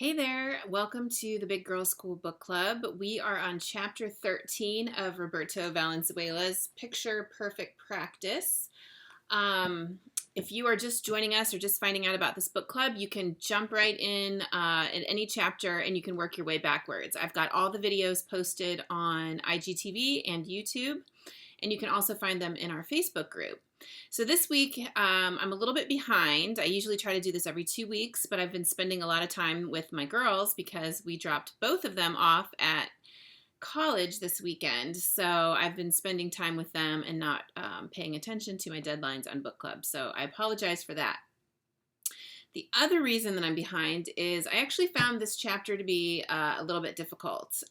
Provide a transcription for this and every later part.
Hey there, welcome to the Big Girl School Book Club. We are on chapter 13 of Roberto Valenzuela's Picture Perfect Practice. If you are just joining us or just finding out about this book club, you can jump right in at any chapter and you can work your way backwards. I've got all the videos posted on IGTV and YouTube, and you can also find them in our Facebook group. So this week, I'm a little bit behind. I usually try to do this every 2 weeks, but I've been spending a lot of time with my girls because we dropped both of them off at college this weekend. So I've been spending time with them and not paying attention to my deadlines on book club. So I apologize for that. The other reason that I'm behind is I actually found this chapter to be a little bit difficult.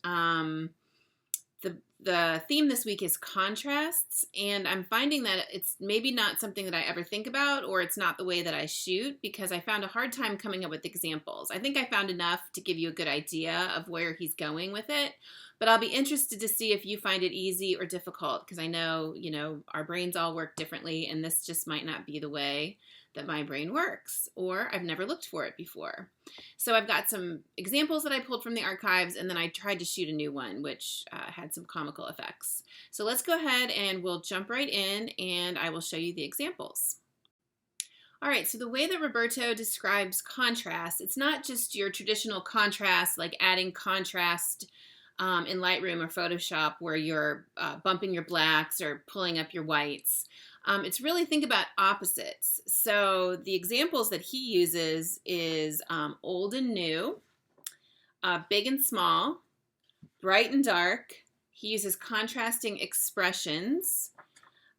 The theme this week is contrasts, and I'm finding that it's maybe not something that I ever think about, or it's not the way that I shoot, because I found a hard time coming up with examples. I think I found enough to give you a good idea of where he's going with it, but I'll be interested to see if you find it easy or difficult, because I know, our brains all work differently, and this just might not be the way that my brain works, or I've never looked for it before. So I've got some examples that I pulled from the archives, and then I tried to shoot a new one, which had some comical effects. So let's go ahead and we'll jump right in, and I will show you the examples. All right, so the way that Roberto describes contrast, it's not just your traditional contrast, like adding contrast in Lightroom or Photoshop where you're bumping your blacks or pulling up your whites. It's really think about opposites. So the examples that he uses is old and new, big and small, bright and dark. He uses contrasting expressions.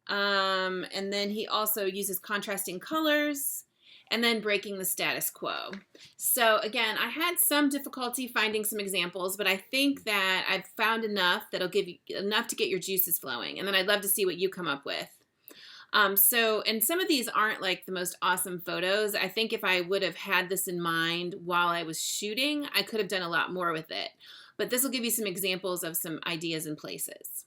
And then he also uses contrasting colors, and then breaking the status quo. So again, I had some difficulty finding some examples, but I think that I've found enough that'll give you enough to get your juices flowing. And then I'd love to see what you come up with. And some of these aren't like the most awesome photos. I think if I would have had this in mind while I was shooting, I could have done a lot more with it. But this will give you some examples of some ideas and places.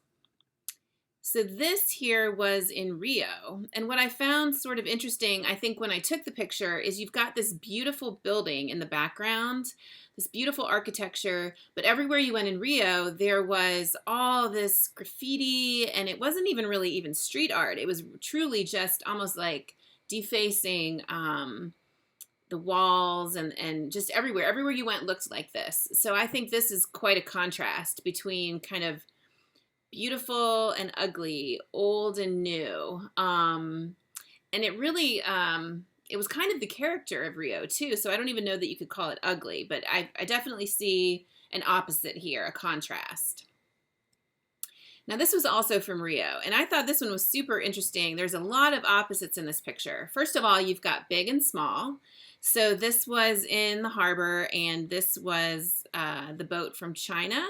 So this here was in Rio. And what I found sort of interesting, I think when I took the picture, is you've got this beautiful building in the background, this beautiful architecture, but everywhere you went in Rio, there was all this graffiti, and it wasn't even really even street art. It was truly just almost like defacing the walls and just everywhere. Everywhere you went looked like this. So I think this is quite a contrast between kind of beautiful and ugly, old and new. And it really, it was kind of the character of Rio too. So I don't even know that you could call it ugly, but I definitely see an opposite here, a contrast. Now this was also from Rio, and I thought this one was super interesting. There's a lot of opposites in this picture. First of all, you've got big and small. So this was in the harbor, and this was the boat from China.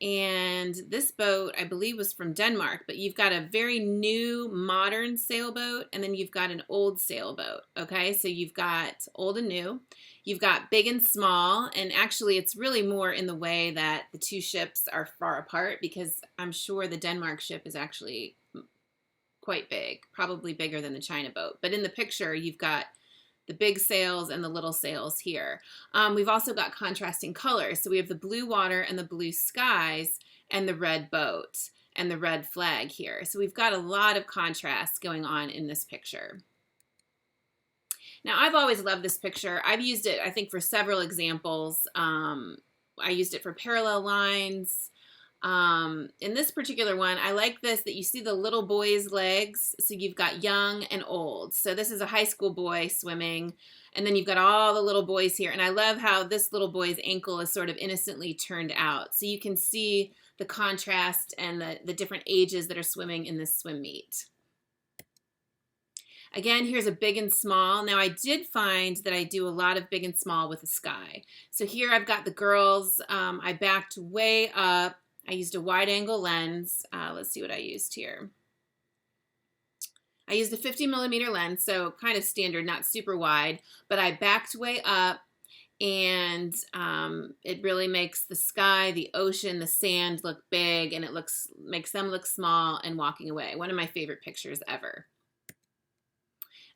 And this boat, I believe, was from Denmark, but you've got a very new, modern sailboat, and then you've got an old sailboat, okay? So you've got old and new. You've got big and small, and actually it's really more in the way that the two ships are far apart, because I'm sure the Denmark ship is actually quite big, probably bigger than the China boat. But in the picture, you've got the big sails and the little sails here. We've also got contrasting colors. So we have the blue water and the blue skies and the red boat and the red flag here. So we've got a lot of contrast going on in this picture. Now, I've always loved this picture. I've used it, I think, for several examples. I used it for parallel lines. In this particular one, I like this, that you see the little boy's legs. So you've got young and old. So this is a high school boy swimming, and then you've got all the little boys here. And I love how this little boy's ankle is sort of innocently turned out. So you can see the contrast and the different ages that are swimming in this swim meet. Again, here's a big and small. Now I did find that I do a lot of big and small with the sky. So here I've got the girls. I backed way up. I used a wide angle lens. Let's see what I used here. I used a 50mm lens, so kind of standard, not super wide, but I backed way up, and it really makes the sky, the ocean, the sand look big, and it makes them look small and walking away. One of my favorite pictures ever.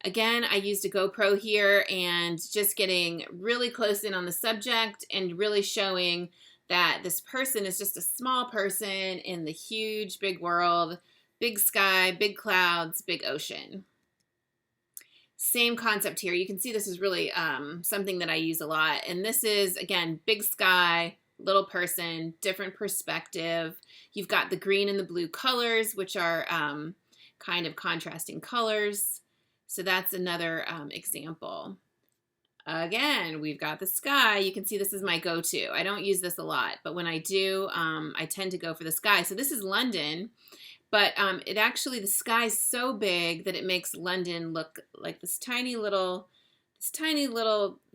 Again, I used a GoPro here and just getting really close in on the subject and really showing that this person is just a small person in the huge, big world, big sky, big clouds, big ocean. Same concept here. You can see this is really something that I use a lot. And this is, again, big sky, little person, different perspective. You've got the green and the blue colors, which are kind of contrasting colors. So that's another example. Again, we've got the sky. You can see this is my go-to. I don't use this a lot, but when I do, I tend to go for the sky. So this is London, but it actually, the sky's so big that it makes London look like this tiny little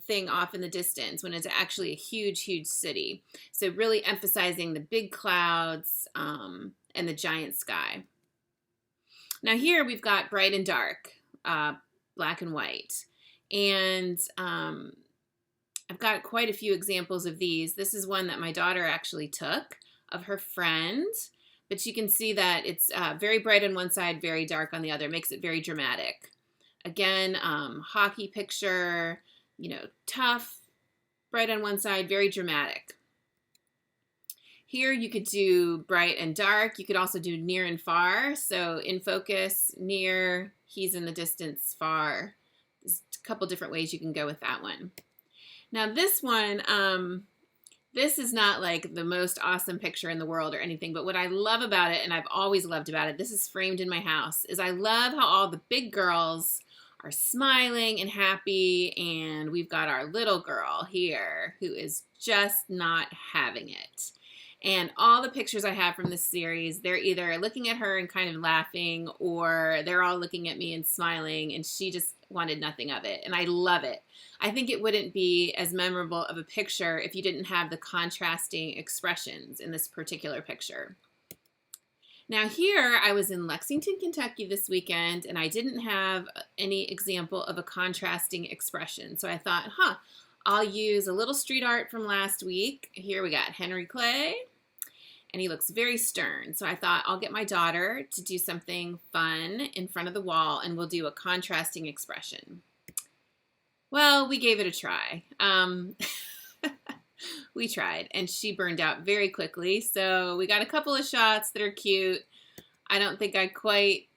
thing off in the distance when it's actually a huge, huge city. So really emphasizing the big clouds and the giant sky. Now here we've got bright and dark, black and white. And I've got quite a few examples of these. This is one that my daughter actually took of her friend, but you can see that it's very bright on one side, very dark on the other. It makes it very dramatic. Again, hockey picture, you know, tough, bright on one side, very dramatic. Here you could do bright and dark. You could also do near and far. So in focus, near, he's in the distance, far. There's a couple different ways you can go with that one. Now this one, this is not like the most awesome picture in the world or anything, but what I love about it, and I've always loved about it, this is framed in my house, is I love how all the big girls are smiling and happy, and we've got our little girl here who is just not having it. And all the pictures I have from this series, they're either looking at her and kind of laughing, or they're all looking at me and smiling, and she just wanted nothing of it. And I love it. I think it wouldn't be as memorable of a picture if you didn't have the contrasting expressions in this particular picture. Now here, I was in Lexington, Kentucky this weekend, and I didn't have any example of a contrasting expression. So I thought, I'll use a little street art from last week. Here we got Henry Clay, and he looks very stern. So I thought I'll get my daughter to do something fun in front of the wall, and we'll do a contrasting expression. Well, we gave it a try. We tried, and she burned out very quickly. So we got a couple of shots that are cute. I don't think I quite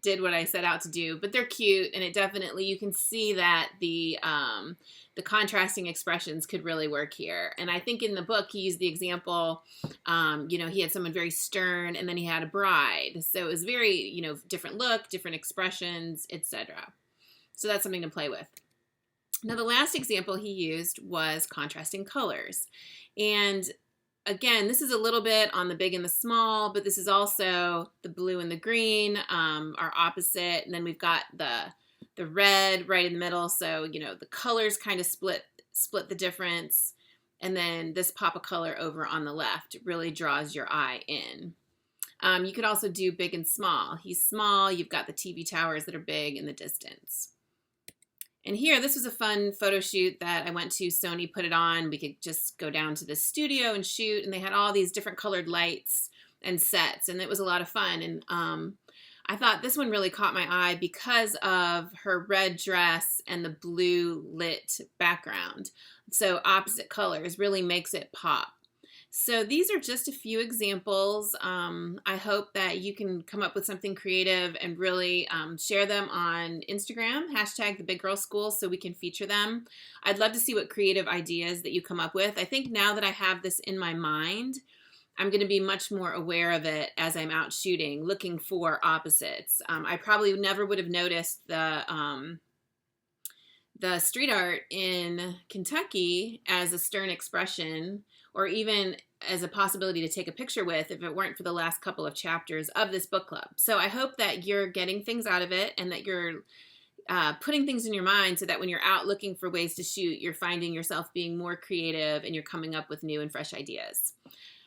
did what I set out to do, but they're cute, and it definitely, you can see that the contrasting expressions could really work here. And I think in the book he used the example, you know, he had someone very stern, and then he had a bride, so it was very, you know, different look, different expressions, etc. So that's something to play with. Now the last example he used was contrasting colors, and again, this is a little bit on the big and the small, but this is also the blue and the green are opposite. And then we've got the red right in the middle. So, you know, the colors kind of split the difference. And then this pop of color over on the left really draws your eye in. You could also do big and small. He's small. You've got the TV towers that are big in the distance. And here, this was a fun photo shoot that I went to. Sony put it on. We could just go down to the studio and shoot, and they had all these different colored lights and sets, and it was a lot of fun. And I thought this one really caught my eye because of her red dress and the blue lit background. So opposite colors really makes it pop. So these are just a few examples. I hope that you can come up with something creative and really share them on Instagram, #TheBigGirlSchool, so we can feature them. I'd love to see what creative ideas that you come up with. I think now that I have this in my mind, I'm going to be much more aware of it as I'm out shooting, looking for opposites. I probably never would have noticed the street art in Kentucky as a stern expression, or even as a possibility to take a picture with, if it weren't for the last couple of chapters of this book club. So I hope that you're getting things out of it, and that you're putting things in your mind so that when you're out looking for ways to shoot, you're finding yourself being more creative and you're coming up with new and fresh ideas.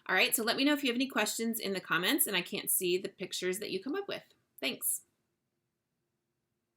All right, so let me know if you have any questions in the comments, and I can't see the pictures that you come up with. Thanks.